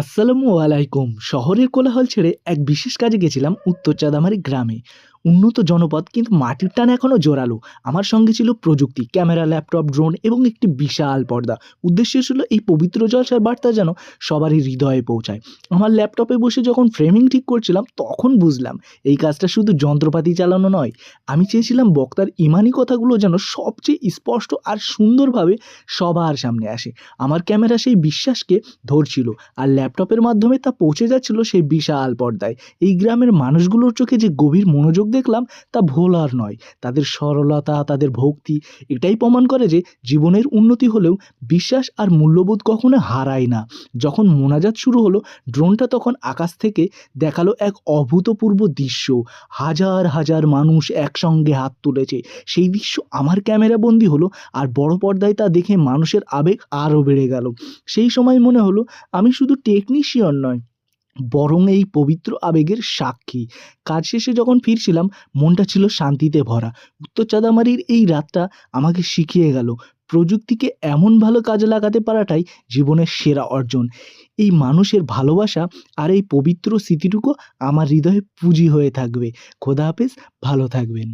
আসসালামু আলাইকুম। শহরের কোলাহল ছেড়ে এক বিশেষ কাজে গেছিলাম উত্তর চাঁদামারি গ্রামে। উন্নত জনপদ, কিন্তু মাটির টান এখনও জোরালো। আমার সঙ্গে ছিল প্রযুক্তি, ক্যামেরা, ল্যাপটপ, ড্রোন এবং একটি বিশাল পর্দা। উদ্দেশ্য ছিল এই পবিত্র জলসার বার্তা যেন সবারই হৃদয়ে পৌঁছায়। আমার ল্যাপটপে বসে যখন ফ্রেমিং ঠিক করছিলাম, তখন বুঝলাম এই কাজটা শুধু যন্ত্রপাতি চালানো নয়। আমি চেয়েছিলাম বক্তার ইমানি কথাগুলো যেন সবচেয়ে স্পষ্ট আর সুন্দরভাবে সবার সামনে আসে। আমার ক্যামেরা সেই বিশ্বাসকে ধরছিল, আর ল্যাপটপের মাধ্যমে তা পৌঁছে যাচ্ছিল সেই বিশাল পর্দায়। এই গ্রামের মানুষগুলোর চোখে যে গভীর মনোযোগ দেখলাম, তা ভোলার নয়। তাদের সরলতা, তাদের ভক্তি এটাই প্রমাণ করে যে জীবনের উন্নতি হলেও বিশ্বাস আর মূল্যবোধ কখনো হারায় না। যখন মোনাজাত শুরু হলো, ড্রোনটা তখন আকাশ থেকে দেখালো এক অভূতপূর্ব দৃশ্য। হাজার হাজার মানুষ একসঙ্গে হাত তুলেছে। সেই দৃশ্য আমার ক্যামেরা বন্দি হলো, আর বড় পর্দায় তা দেখে মানুষের আবেগ আরও বেড়ে গেল। সেই সময় মনে হলো আমি শুধু টেকনিশিয়ান নয়, বরং এই পবিত্র আবেগের সাক্ষী। কাজ শেষে যখন ফিরছিলাম, মনটা ছিল শান্তিতে ভরা। উত্তর চাঁদামারির এই রাতটা আমাকে শিখিয়ে গেল, প্রযুক্তিকে এমন ভালো কাজে লাগাতে পারাটাই জীবনের সেরা অর্জন। এই মানুষের ভালোবাসা আর এই পবিত্র স্মৃতিটুকু আমার হৃদয়ে পুঁজি হয়ে থাকবে। খোদা হাফেজ, ভালো থাকবেন।